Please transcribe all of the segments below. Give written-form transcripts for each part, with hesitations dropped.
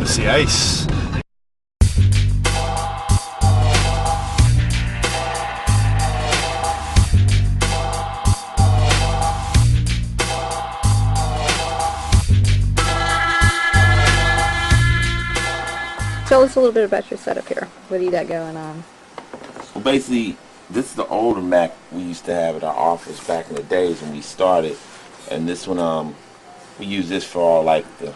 to see Ace. Tell us a little bit about your setup here. What do you got going on? Well, basically, this is the older Mac we used to have at our office back in the days when we started, and this one, we use this for all like the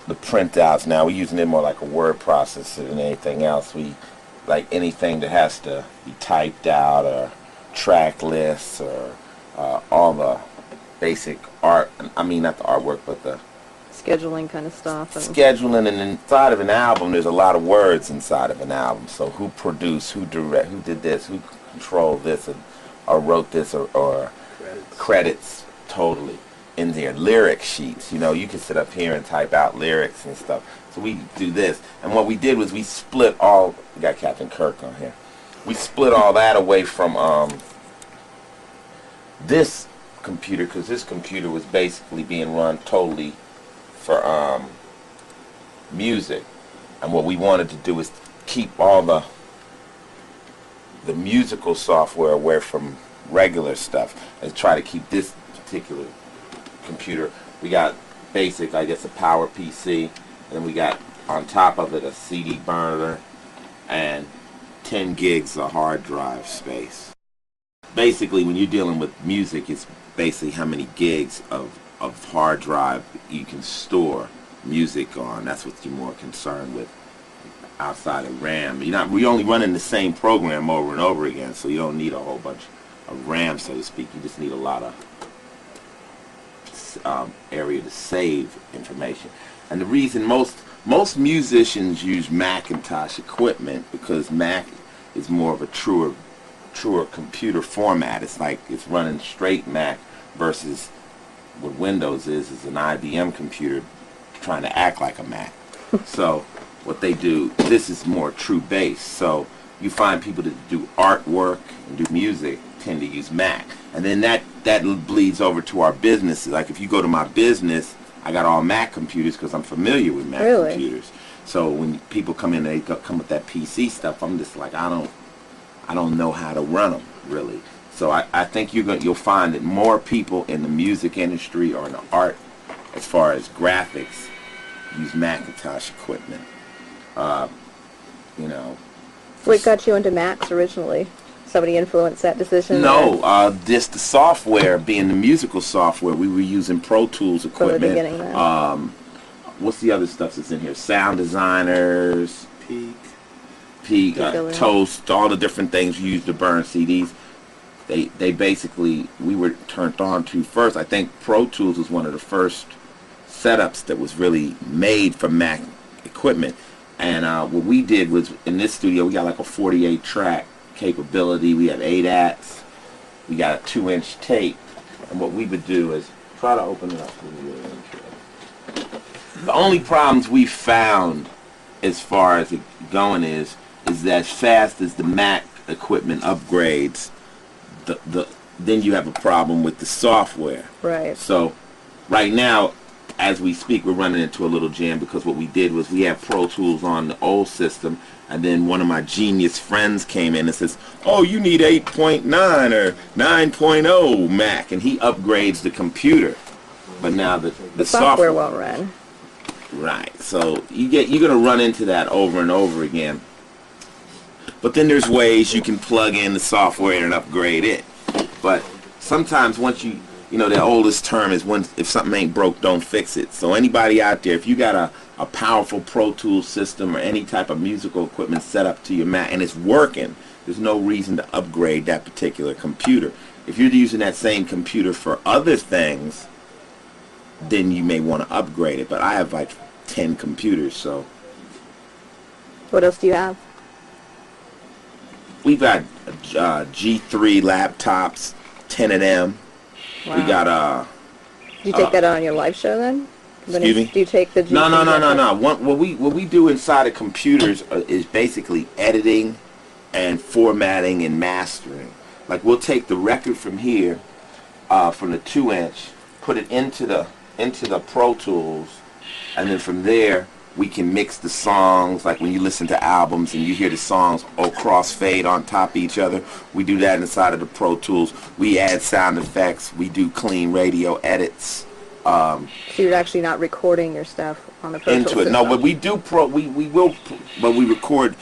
printouts. Now we're using it more like a word processor than anything else. We like anything that has to be typed out, or track lists, or all the basic art. I mean, not the artwork, but the Scheduling kind of stuff. scheduling. And inside of an album, there's a lot of words inside of an album. So who produced, who did this, who controlled this, or wrote this, or credits totally in there. Lyric sheets. You know, you can sit up here and type out lyrics and stuff. So we do this. And what we did was we split all. We got Captain Kirk on here. We split all that away from this computer, because this computer was basically being run totally for music, and what we wanted to do is keep all the musical software away from regular stuff, and try to keep this particular computer. We got basic, I guess, a power PC, and then we got on top of it a CD burner and 10 gigs of hard drive space. Basically, when you're dealing with music, it's basically how many gigs of hard drive you can store music on. That's what you're more concerned with outside of RAM. We're only running the same program over and over again, so you don't need a whole bunch of RAM, so to speak. You just need a lot of area to save information. And the reason most musicians use Macintosh equipment, because Mac is more of a truer computer format. It's like it's running straight Mac versus what Windows is an IBM computer trying to act like a Mac. So what they do, this is more true base. So you find people that do artwork and do music tend to use Mac. And then that bleeds over to our businesses. Like if you go to my business, I got all Mac computers because I'm familiar with Mac computers. So when people come in, they come with that PC stuff, I'm just like, I don't know how to run them, really. So I think you'll find that more people in the music industry or in the art, as far as graphics, use Macintosh equipment. You know. What got you into Macs originally? Somebody influenced that decision? No, just the software, being the musical software, we were using Pro Tools equipment. From the beginning, then. What's the other stuff that's in here? Sound designers, Peak, Toast, all the different things you use to burn CDs. They basically, we were turned on to first. I think Pro Tools was one of the first setups that was really made for Mac equipment. And what we did was, in this studio, we got like a 48 track capability. We have 8 acts. We got a 2-inch tape. And what we would do is try to open it up. The only problems we found as far as it going is that as fast as the Mac equipment upgrades, then you have a problem with the software. Right. So right now, as we speak, we're running into a little jam, because what we did was we have Pro Tools on the old system, and then one of my genius friends came in and says, oh, you need 8.9 or 9.0 Mac, and he upgrades the computer. But now the software won't run. Right. So you're going to run into that over and over again. But then there's ways you can plug in the software and upgrade it. But sometimes once you know, the oldest term is, if something ain't broke, don't fix it. So anybody out there, if you got a powerful Pro Tools system or any type of musical equipment set up to your Mac and it's working, there's no reason to upgrade that particular computer. If you're using that same computer for other things, then you may want to upgrade it. But I have like 10 computers, so. What else do you have? We've got G3 laptops, 10 of them. Wow. We got Do you take that on your live show then? Excuse me? Do you take the G3? No. What we do inside of computers is basically editing and formatting and mastering. Like we'll take the record from here, from the 2-inch, put it into the Pro Tools, and then from there We can mix the songs, like when you listen to albums and you hear the songs cross-fade on top of each other. We do that inside of the Pro Tools. We add sound effects. We do clean radio edits. So you're actually not recording your stuff on the Pro Tools Into it. system. No, but we do but we record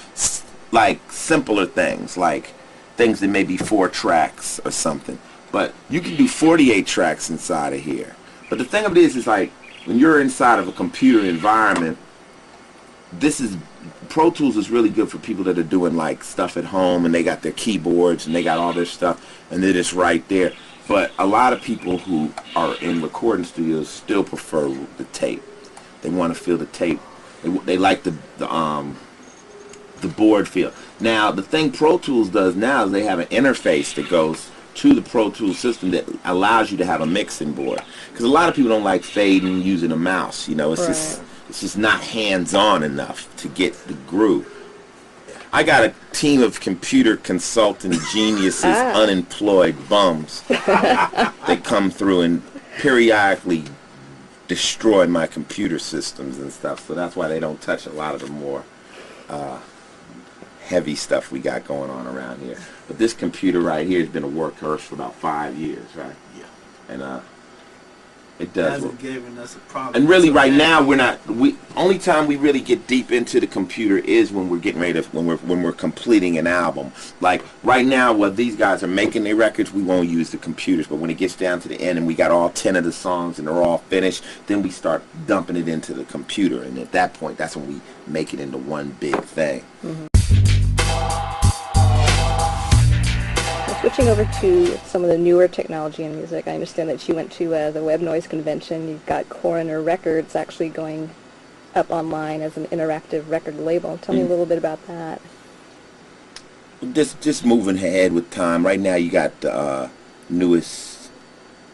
like simpler things, like things that may be 4 tracks or something. But you can do 48 tracks inside of here. But the thing of it is like when you're inside of a computer environment, Pro Tools is really good for people that are doing like stuff at home and they got their keyboards and they got all their stuff and they're just right there. But a lot of people who are in recording studios still prefer the tape. They want to feel the tape. They like the board feel. Now the thing Pro Tools does now is they have an interface that goes to the Pro Tools system that allows you to have a mixing board. Because a lot of people don't like fading using a mouse. You know, it's just not hands-on enough to get the groove. I got a team of computer consultant geniuses, unemployed bums that come through and periodically destroy my computer systems and stuff. So that's why they don't touch a lot of the more heavy stuff we got going on around here. But this computer right here has been a workhorse for about 5 years, right? Yeah. And it does. Hasn't given us a problem. And really, right now only time we really get deep into the computer is when we're getting ready to when we're completing an album. Like right now, while these guys are making their records, we won't use the computers. But when it gets down to the end and we got all 10 of the songs and they're all finished, then we start dumping it into the computer. And at that point, that's when we make it into one big thing. Mm-hmm. Switching over to some of the newer technology in music, I understand that you went to the Web Noise Convention. You've got Coroner Records actually going up online as an interactive record label. Tell me a little bit about that. Just moving ahead with time. Right now you got the newest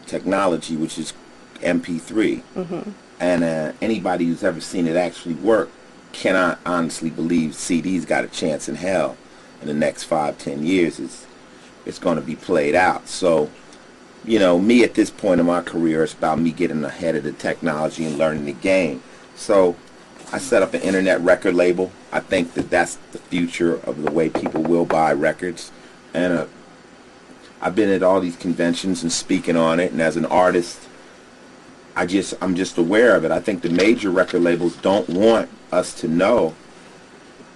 technology, which is MP3. Mm-hmm. And anybody who's ever seen it actually work cannot honestly believe CD's got a chance in hell in the next 5-10 years. It's going to be played out. So, you know, me at this point in my career, it's about me getting ahead of the technology and learning the game. So I set up an internet record label. I think that that's the future of the way people will buy records. And I've been at all these conventions and speaking on it. And as an artist, I'm just aware of it. I think the major record labels don't want us to know,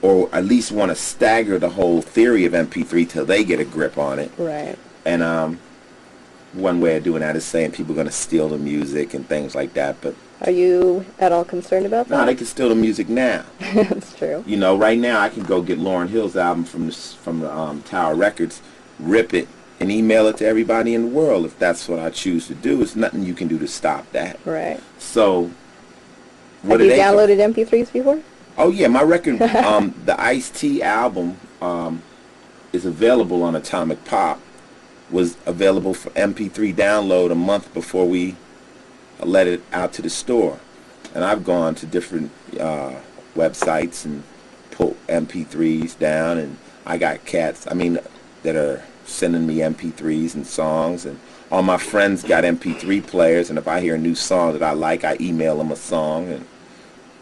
or at least want to stagger the whole theory of MP3 till they get a grip on it. Right. And one way of doing that is saying people are going to steal the music and things like that. But are you at all concerned about that? No, they can steal the music now. That's true. You know, right now I can go get Lauryn Hill's album from the Tower Records, rip it, and email it to everybody in the world if that's what I choose to do. There's nothing you can do to stop that. Right. So, have you downloaded MP3s before? Oh yeah, my record, the Ice-T album is available on Atomic Pop. Was available for MP3 download a month before we let it out to the store. And I've gone to different websites and pulled MP3s down, and I got cats, that are sending me MP3s and songs, and all my friends got MP3 players, and if I hear a new song that I like, I email them a song, and,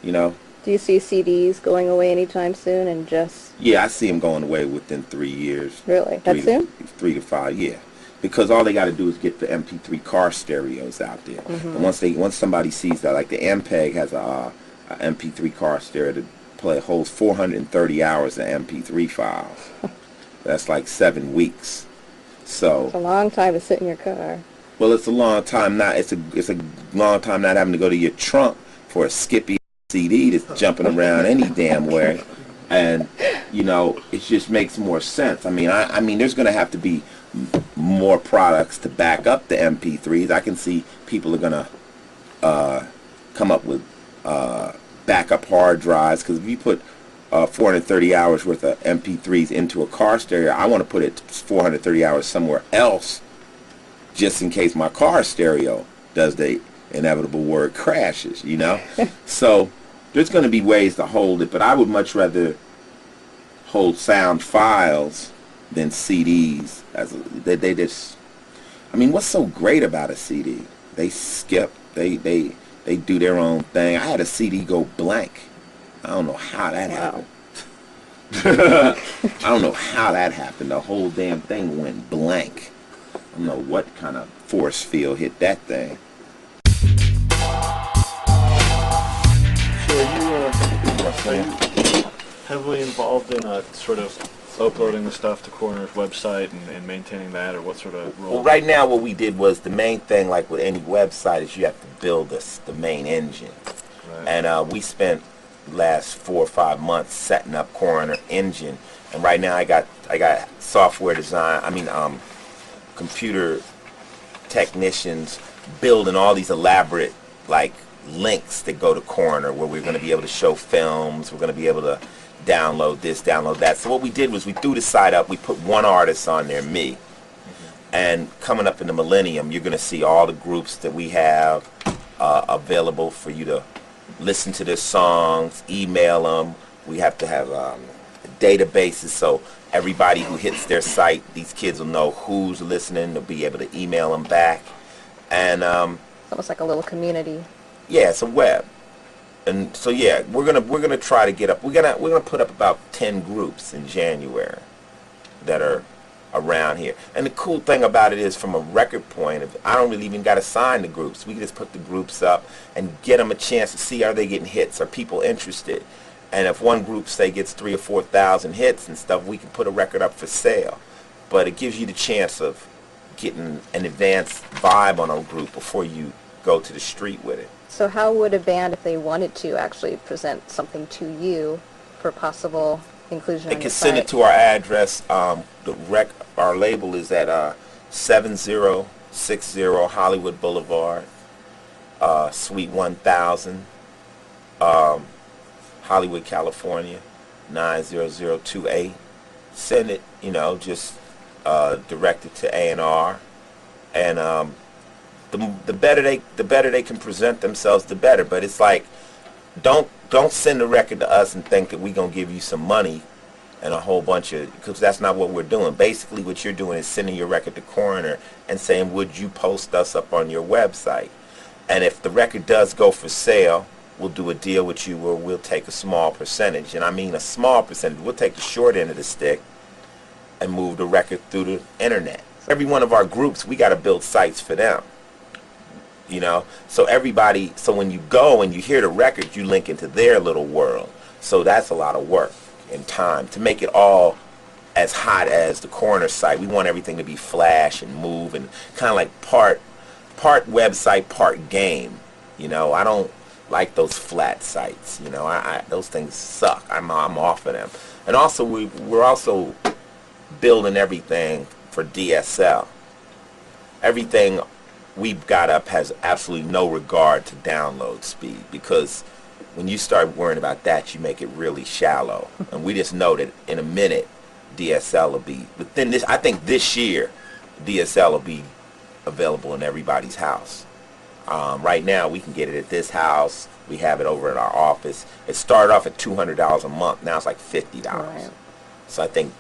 you know. Do you see CDs going away anytime soon and just... Yeah, I see them going away within 3 years. Really? That soon? 3 to 5, yeah. Because all they got to do is get the MP3 car stereos out there. Mm-hmm. And once somebody sees that, like the MPEG has a MP3 car stereo that holds 430 hours of MP3 files. That's like 7 weeks. So it's a long time to sit in your car. Well, it's a long time not. It's a long time not having to go to your trunk for a skippy CD that's jumping around any damn where, and you know, it just makes more sense. I mean, there's going to have to be more products to back up the MP3s. I can see people are going to come up with backup hard drives, because if you put 430 hours worth of MP3s into a car stereo, I want to put it 430 hours somewhere else, just in case my car stereo does the inevitable word crashes, you know. So there's going to be ways to hold it, but I would much rather hold sound files than CDs. They just, what's so great about a CD? They skip, they do their own thing. I had a CD go blank I don't know how that Wow. happened. I don't know how that happened. The whole damn thing went blank. I don't know what kind of force field hit that thing. So are you heavily involved in sort of uploading the stuff to Coroner's website and maintaining that, or what sort of role? Well, right now what we did was the main thing, like with any website, is you have to build the main engine. Right. And we spent the last 4 or 5 months setting up Coroner engine. And right now I got software design, computer technicians building all these elaborate like links that go to Coroner, where we're going to be able to show films, we're going to be able to download this, download that. So what we did was we threw the site up, we put one artist on there, me. And coming up in the millennium, you're going to see all the groups that we have available for you to listen to their songs, email them. We have to have databases, so everybody who hits their site, these kids will know who's listening. They'll be able to email them back. And It's almost like a little community. yeah, it's a web. And so yeah, we're gonna try to get up. We're gonna put up about 10 groups in January that are around here. And the cool thing about it is, from a record point of, I don't really even got to sign the groups. We can just put the groups up and get them a chance to see, are they getting hits? Are people interested? And if one group, say, gets 3,000 or 4,000 hits and stuff, we can put a record up for sale. But it gives you the chance of getting an advanced vibe on a group before you go to the street with it. So how would a band, if they wanted to, actually present something to you for possible inclusion They on can your send site? it to our address. Our label is at 7060 Hollywood Boulevard, Suite 1000, Hollywood, California, 90028. Send it, just direct it to A&R, and the better they can present themselves, the better. But it's like, don't send the record to us and think that we're gonna give you some money and a whole bunch of, because that's not what we're doing. Basically, what you're doing is sending your record to Coroner and saying, would you post us up on your website? And if the record does go for sale, we'll do a deal with you where we'll take a small percentage. And I mean a small percentage. We'll take the short end of the stick and move the record through the internet. Every one of our groups, we got to build sites for them. So everybody, so when you go and you hear the record, you link into their little world. So that's a lot of work and time to make it all as hot as the Coroner site. We want everything to be flash and move, and kind of like part website, part game. I don't like those flat sites. Those things suck. I'm off of them. And also we're also building everything for DSL. Everything we've got up has absolutely no regard to download speed, because when you start worrying about that, you make it really shallow. And we just know that in a minute, DSL will be, within this, I think this year, DSL will be available in everybody's house. Right now, we can get it at this house. We have it over at our office. It started off at $200 a month. Now it's like $50. Right. So I think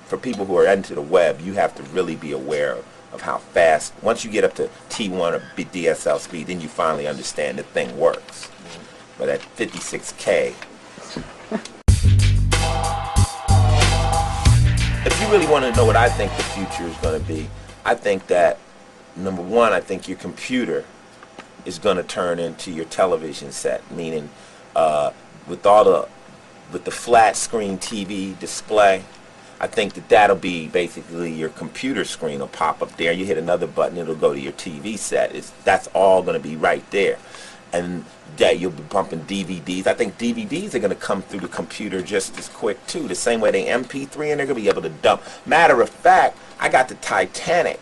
for people who are into the web, you have to really be aware of how fast. Once you get up to T1 or DSL speed, then you finally understand the thing works. But at 56K, if you really want to know what I think the future is going to be, I think that, number one, I think your computer is going to turn into your television set, meaning with the flat screen TV display, I think that'll be basically your computer screen will pop up there. You hit another button, it'll go to your TV set. That's all going to be right there. And that you'll be bumping DVDs. I think DVDs are going to come through the computer just as quick too. The same way they MP3, and they're going to be able to dump. Matter of fact, I got the Titanic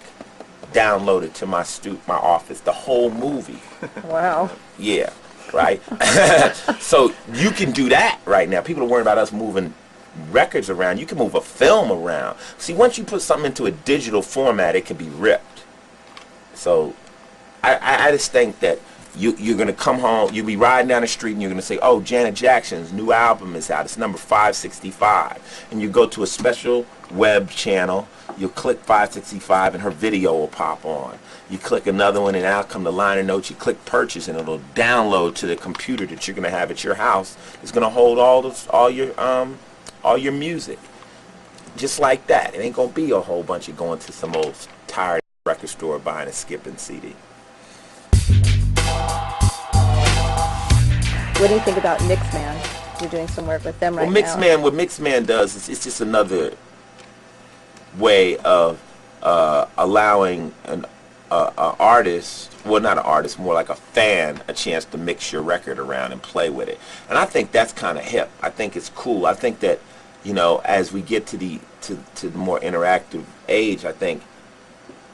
downloaded to my office, the whole movie. Wow. Yeah, right? So you can do that right now. People are worrying about us moving records around. You can move a film around. See, once you put something into a digital format, it can be ripped. So I just think that You're going to come home, you'll be riding down the street and you're going to say, oh, Janet Jackson's new album is out. It's number 565. And you go to a special web channel, you'll click 565 and her video will pop on. You click another one and out come the liner notes. You click purchase and it'll download to the computer that you're going to have at your house. It's going to hold all your music. Just like that. It ain't going to be a whole bunch of going to some old tired record store buying a skipping CD. What do you think about Mixman? You're doing some work with them right now. What Mixman does is it's just another way of allowing an artist, well, not an artist, more like a fan, a chance to mix your record around and play with it. And I think that's kind of hip. I think it's cool. I think that, you know, as we get to the more interactive age, I think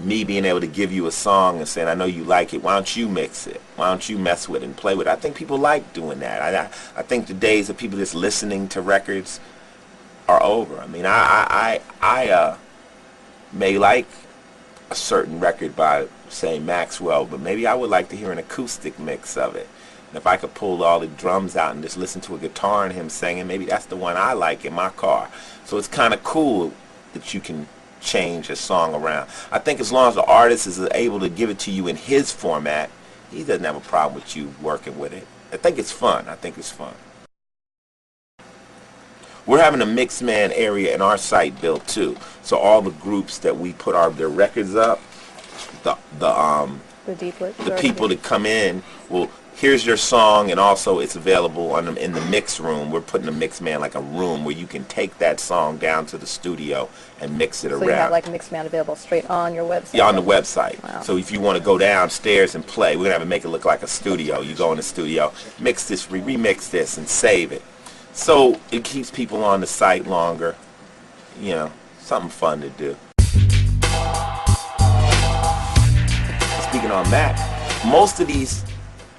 me being able to give you a song and saying, I know you like it, why don't you mix it? Why don't you mess with it and play with it? I think people like doing that. I think the days of people just listening to records are over. I mean, I may like a certain record by, say, Maxwell, but maybe I would like to hear an acoustic mix of it. And if I could pull all the drums out and just listen to a guitar and him singing, maybe that's the one I like in my car. So it's kind of cool that you can change a song around. I think as long as the artist is able to give it to you in his format, he doesn't have a problem with you working with it. I think it's fun. I think it's fun. We're having a Mixman area in our site built too. So all the groups that we put their records up, the people that come in will, here's your song, and also it's available in the mix room. We're putting a Mixman, like a room where you can take that song down to the studio and mix it around. So you have like Mixman available straight on your website? Yeah, on the website. Wow. So if you want to go downstairs and play, we're going to have to make it look like a studio. You go in the studio, mix this, remix this, and save it. So it keeps people on the site longer. You know, something fun to do. Speaking on Mac, most of these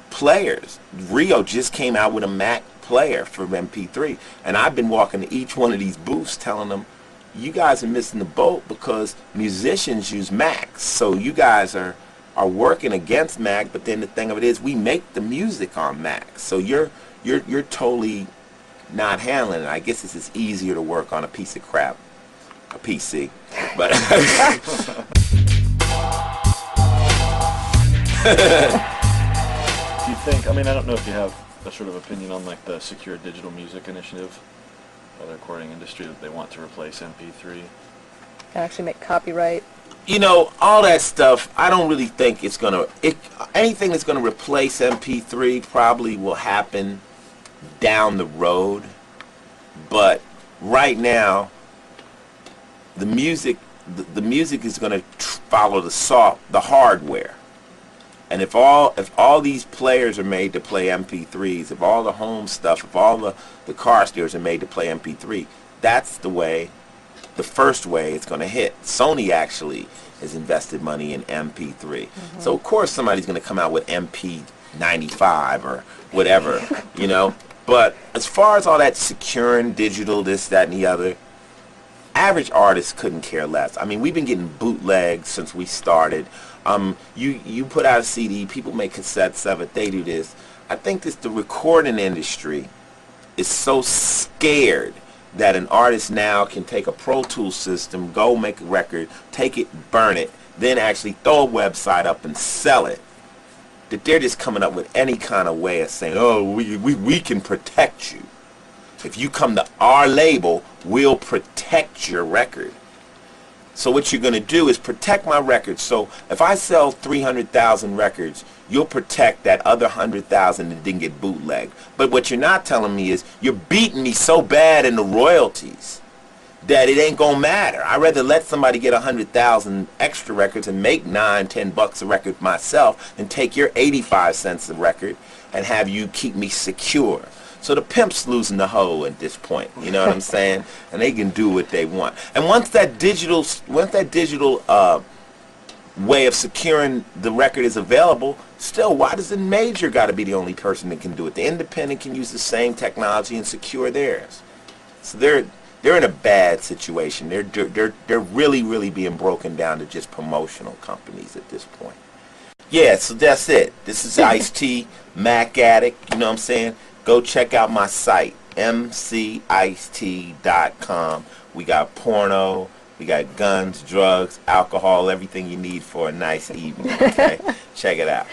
players, Rio just came out with a Mac player for MP3, and I've been walking to each one of these booths telling them, you guys are missing the boat because musicians use Macs. So you guys are working against Mac, but then the thing of it is we make the music on Mac. So you're totally not handling it. I guess it's just easier to work on a piece of crap, a PC. But do you think, I mean, I don't know if you have a sort of opinion on like the Secure Digital Music Initiative by the recording industry, that they want to replace MP3? And actually make copyright? You know, all that stuff, I don't really think it's going to, anything that's going to replace MP3 probably will happen down the road. But right now, the music is going to follow the hardware. And if all these players are made to play MP3s, if all the home stuff, if all the car stereos are made to play MP3, that's the first way it's going to hit. Sony actually has invested money in MP3. Mm-hmm. So of course somebody's going to come out with MP95 or whatever, you know. But as far as all that securing digital, this, that, and the other, average artists couldn't care less. I mean, we've been getting bootlegs since we started. You put out a CD, people make cassettes of it, they do this. I think the recording industry is so scared that an artist now can take a Pro Tools system, go make a record, take it, burn it, then actually throw a website up and sell it, that they're just coming up with any kind of way of saying, oh, we can protect you. If you come to our label, we'll protect your record. So what you're going to do is protect my record. So if I sell 300,000 records, you'll protect that other 100,000 that didn't get bootlegged. But what you're not telling me is you're beating me so bad in the royalties that it ain't going to matter. I'd rather let somebody get 100,000 extra records and make $9-10 a record myself than take your 85 cents a record and have you keep me secure. So the pimp's losing the hoe at this point, you know what I'm saying? And they can do what they want. And once that digital way of securing the record is available, still, why does the major got to be the only person that can do it? The independent can use the same technology and secure theirs. So they're in a bad situation. They're really being broken down to just promotional companies at this point. Yeah, so that's it. This is Ice-T, MacAddict, you know what I'm saying? Go check out my site, mcice.com. We got porno, we got guns, drugs, alcohol, everything you need for a nice evening, okay? Check it out.